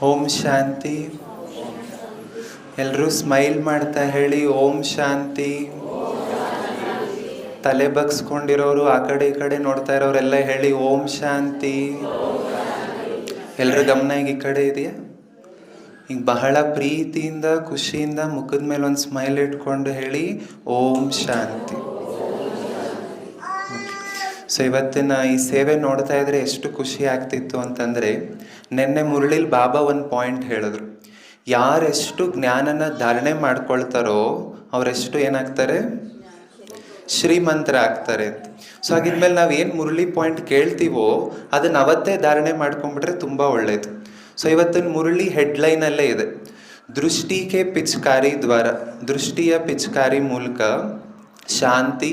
ಓಂ ಶಾಂತಿ. ಎಲ್ಲರೂ ಸ್ಮೈಲ್ ಮಾಡ್ತಾ ಹೇಳಿ ಓಂ ಶಾಂತಿ. ತಲೆ ಬಗ್ಸ್ಕೊಂಡಿರೋರು ಆ ಕಡೆ ಈ ಕಡೆ ನೋಡ್ತಾ ಇರೋರೆಲ್ಲ ಹೇಳಿ ಓಂ ಶಾಂತಿ. ಎಲ್ಲರ ಗಮನ ಈಗ ಈ ಕಡೆ ಇದೆಯಾ? ಈಗ ಬಹಳ ಪ್ರೀತಿಯಿಂದ ಖುಷಿಯಿಂದ ಮುಖದ ಮೇಲೆ ಒಂದು ಸ್ಮೈಲ್ ಇಟ್ಕೊಂಡು ಹೇಳಿ ಓಂ ಶಾಂತಿ. ಸೊ ಇವತ್ತಿನ ಈ ಸೇವೆ ನೋಡ್ತಾ ಇದ್ರೆ ಎಷ್ಟು ಖುಷಿ ಆಗ್ತಿತ್ತು ಅಂತಂದರೆ, ನಿನ್ನೆ ಮುರಳಿಲಿ ಬಾಬಾ ಒಂದು ಪಾಯಿಂಟ್ ಹೇಳಿದ್ರು. ಯಾರೆಷ್ಟು ಜ್ಞಾನನ ಧಾರಣೆ ಮಾಡ್ಕೊಳ್ತಾರೋ ಅವರೆಷ್ಟು ಏನಾಗ್ತಾರೆ? ಶ್ರೀಮಂತರ ಆಗ್ತಾರೆ ಅಂತ. ಸೊ ಹಾಗಿದ್ಮೇಲೆ ನಾವೇನು ಮುರಳಿ ಪಾಯಿಂಟ್ ಕೇಳ್ತೀವೋ ಅದನ್ನ ಅವತ್ತೇ ಧಾರಣೆ ಮಾಡ್ಕೊಂಡ್ಬಿಟ್ರೆ ತುಂಬ ಒಳ್ಳೇದು. ಸೊ ಇವತ್ತಿನ ಮುರಳಿ ಹೆಡ್ಲೈನಲ್ಲೇ ಇದೆ, ದೃಷ್ಟಿಗೆ ಪಿಚ್ಕಾರಿ ದ್ವಾರ, ದೃಷ್ಟಿಯ ಪಿಚ್ಕಾರಿ ಮೂಲಕ ಶಾಂತಿ,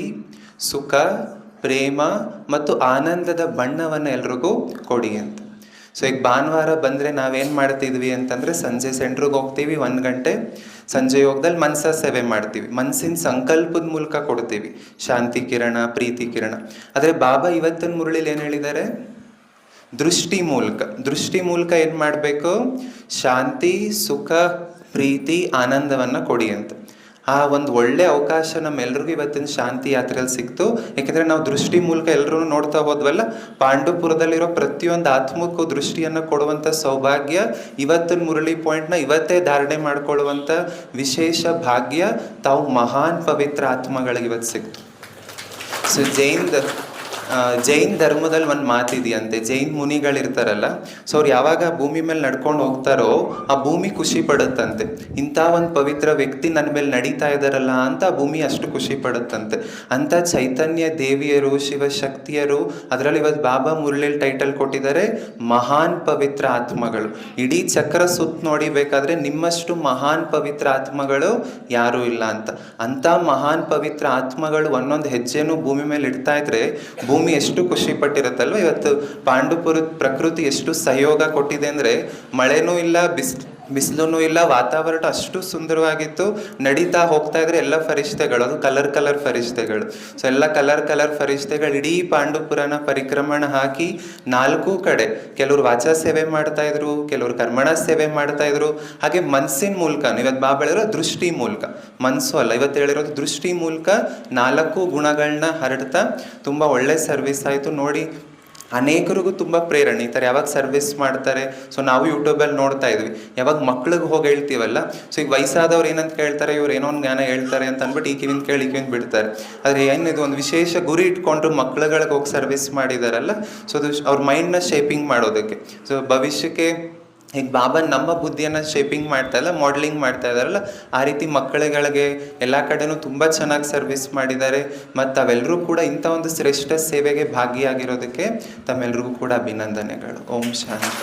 ಸುಖ, ಪ್ರೇಮ ಮತ್ತು ಆನಂದದ ಬಣ್ಣವನ್ನು ಎಲ್ರಿಗೂ ಕೊಡಿ ಅಂತ. ಸೊ ಈಗ ಭಾನುವಾರ ಬಂದರೆ ನಾವೇನು ಮಾಡ್ತಿದ್ವಿ ಅಂತಂದರೆ, ಸಂಜೆ ಸೆಂಟ್ರಿಗೆ ಹೋಗ್ತೀವಿ 1 ಗಂಟೆ, ಸಂಜೆ ಯೋಗದಲ್ಲಿ ಮನಸ್ಸ ಸೇವೆ ಮಾಡ್ತೀವಿ, ಮನಸ್ಸಿನ ಸಂಕಲ್ಪದ ಮೂಲಕ ಕೊಡ್ತೀವಿ ಶಾಂತಿ ಕಿರಣ, ಪ್ರೀತಿ ಕಿರಣ. ಆದರೆ ಬಾಬಾ ಇವತ್ತಿನ ಮುರಳಿಲಿ ಏನು ಹೇಳಿದ್ದಾರೆ? ದೃಷ್ಟಿ ಮೂಲಕ, ದೃಷ್ಟಿ ಮೂಲಕ ಏನು ಮಾಡಬೇಕು? ಶಾಂತಿ, ಸುಖ, ಪ್ರೀತಿ, ಆನಂದವನ್ನು ಕೊಡಿ ಅಂತ. ಆ ಒಂದು ಒಳ್ಳೆ ಅವಕಾಶ ನಮ್ಮೆಲ್ರಿಗೂ ಇವತ್ತಿನ ಶಾಂತಿ ಯಾತ್ರೆಯಲ್ಲಿ ಸಿಕ್ತು. ಯಾಕೆಂದರೆ ನಾವು ದೃಷ್ಟಿ ಮೂಲಕ ಎಲ್ಲರೂ ನೋಡ್ತಾ ಹೋದ್ವಲ್ಲ, ಪಾಂಡುಪುರದಲ್ಲಿರೋ ಪ್ರತಿಯೊಂದು ಆತ್ಮಕ್ಕೂ ದೃಷ್ಟಿಯನ್ನು ಕೊಡುವಂಥ ಸೌಭಾಗ್ಯ ಇವತ್ತಿನ ಮುರಳಿ ಪಾಯಿಂಟ್ನ ಇವತ್ತೇ ಧಾರಣೆ ಮಾಡ್ಕೊಳ್ಳುವಂಥ ವಿಶೇಷ ಭಾಗ್ಯ ತಾವು ಮಹಾನ್ ಪವಿತ್ರ ಆತ್ಮಗಳಿಗೆ ಇವತ್ತು ಸಿಕ್ತು. ಸೊ ಜೈನ್ ಧರ್ಮದಲ್ಲಿ ಒಂದು ಮಾತಿದೆಯಂತೆ, ಜೈನ್ ಮುನಿಗಳಿರ್ತಾರಲ್ಲ, ಸೊ ಅವ್ರು ಯಾವಾಗ ಭೂಮಿ ಮೇಲೆ ನಡ್ಕೊಂಡು ಹೋಗ್ತಾರೋ ಆ ಭೂಮಿ ಖುಷಿ ಪಡುತ್ತಂತೆ. ಇಂಥ ಒಂದು ಪವಿತ್ರ ವ್ಯಕ್ತಿ ನನ್ನ ಮೇಲೆ ನಡೀತಾ ಇದ್ದಾರಲ್ಲ ಅಂತ ಆ ಭೂಮಿ ಅಷ್ಟು ಖುಷಿ ಪಡುತ್ತಂತೆ. ಅಂಥ ಚೈತನ್ಯ ದೇವಿಯರು, ಶಿವಶಕ್ತಿಯರು, ಅದರಲ್ಲಿ ಇವತ್ತು ಬಾಬಾ ಮುರಳಿಲಿ ಟೈಟಲ್ ಕೊಟ್ಟಿದ್ದಾರೆ ಮಹಾನ್ ಪವಿತ್ರ ಆತ್ಮಗಳು. ಇಡೀ ಚಕ್ರ ಸುತ್ತ ನೋಡಿಬೇಕಾದ್ರೆ ನಿಮ್ಮಷ್ಟು ಮಹಾನ್ ಪವಿತ್ರ ಆತ್ಮಗಳು ಯಾರೂ ಇಲ್ಲ ಅಂತ. ಅಂಥ ಮಹಾನ್ ಪವಿತ್ರ ಆತ್ಮಗಳು ಒಂದೊಂದು ಹೆಜ್ಜೆನೂ ಭೂಮಿ ಮೇಲೆ ಇಡ್ತಾ ಇದ್ರೆ ಭೂಮಿ ಎಷ್ಟು ಖುಷಿ ಪಟ್ಟಿರುತ್ತಲ್ವ. ಇವತ್ತು ಪಾಂಡುಪುರದ ಪ್ರಕೃತಿ ಎಷ್ಟು ಸಹಯೋಗ ಕೊಟ್ಟಿದೆ ಅಂದರೆ, ಮಳೆನೂ ಇಲ್ಲ, ಬಿಸಿಲೂ ಇಲ್ಲ, ವಾತಾವರಣ ಅಷ್ಟು ಸುಂದರವಾಗಿತ್ತು. ನಡೀತಾ ಹೋಗ್ತಾ ಇದ್ರೆ ಎಲ್ಲ ಫರಿಷ್ಠೆಗಳು, ಅದು ಕಲರ್ ಫರಿಷ್ಠೆಗಳು. ಸೊ ಎಲ್ಲ ಕಲರ್ ಫರಿಷ್ಠೆಗಳು ಇಡೀ ಪಾಂಡುಪುರನ ಪರಿಕ್ರಮಣ ಹಾಕಿ 4 ಕಡೆ, ಕೆಲವರು ವಾಚಾ ಸೇವೆ ಮಾಡ್ತಾ ಇದ್ರು, ಕೆಲವರು ಕರ್ಮಣ ಸೇವೆ ಮಾಡ್ತಾ ಇದ್ರು. ಹಾಗೆ ಮನಸ್ಸಿನ ಮೂಲಕ, ಇವತ್ತು ಬಾಬಾ ಹೇಳಿರೋ ದೃಷ್ಟಿ ಮೂಲಕ, ಮನಸ್ಸು ಅಲ್ಲ, ಇವತ್ತು ಹೇಳಿರೋದು ದೃಷ್ಟಿ ಮೂಲಕ 4 ಗುಣಗಳನ್ನ ಹರಡ್ತಾ ತುಂಬ ಒಳ್ಳೆ ಸರ್ವಿಸ್ ಆಯಿತು. ನೋಡಿ, ಅನೇಕರಿಗೂ ತುಂಬ ಪ್ರೇರಣೆ. ಈ ಥರ ಯಾವಾಗ ಸರ್ವಿಸ್ ಮಾಡ್ತಾರೆ, ಸೊ ನಾವು ಯೂಟ್ಯೂಬಲ್ಲಿ ನೋಡ್ತಾ ಇದ್ವಿ. ಯಾವಾಗ ಮಕ್ಳಿಗೆ ಹೋಗಿ ಹೇಳ್ತೀವಲ್ಲ, ಸೊ ಈಗ ವಯಸ್ಸಾದವ್ರು ಏನಂತ ಕೇಳ್ತಾರೆ, ಇವ್ರು ಏನೋ ಒಂದು ಜ್ಞಾನ ಹೇಳ್ತಾರೆ ಅಂತ ಅಂದ್ಬಿಟ್ಟು ಈ ಕಿವಿನ ಕೇಳಿ ಬಿಡ್ತಾರೆ. ಆದರೆ ಏನಿದು ಒಂದು ವಿಶೇಷ ಗುರಿ ಇಟ್ಕೊಂಡು ಮಕ್ಳುಗಳಿಗೆ ಹೋಗಿ ಸರ್ವಿಸ್ ಮಾಡಿದಾರಲ್ಲ, ಸೊ ಅದು ಅವ್ರ ಮೈಂಡ್ನ ಶೇಪಿಂಗ್ ಮಾಡೋದಕ್ಕೆ. ಸೊ ಭವಿಷ್ಯಕ್ಕೆ ಈಗ ಬಾಬಾ ನಮ್ಮ ಬುದ್ಧಿಯನ್ನು ಶೇಪಿಂಗ್ ಮಾಡ್ತಾ ಇಲ್ಲ, ಮಾಡೆಲಿಂಗ್ ಮಾಡ್ತಾ ಇದ್ದಾರಲ್ಲ, ಆ ರೀತಿ ಮಕ್ಕಳುಗಳಿಗೆ ಎಲ್ಲ ಕಡೆನೂ ತುಂಬ ಚೆನ್ನಾಗಿ ಸರ್ವಿಸ್ ಮಾಡಿದ್ದಾರೆ. ಮತ್ತು ತಾವೆಲ್ಲರೂ ಕೂಡ ಇಂಥ ಒಂದು ಶ್ರೇಷ್ಠ ಸೇವೆಗೆ ಭಾಗಿಯಾಗಿರೋದಕ್ಕೆ ತಮ್ಮೆಲ್ಲರಿಗೂ ಕೂಡ ಅಭಿನಂದನೆಗಳು. ಓಂ ಶಾಂತಿ.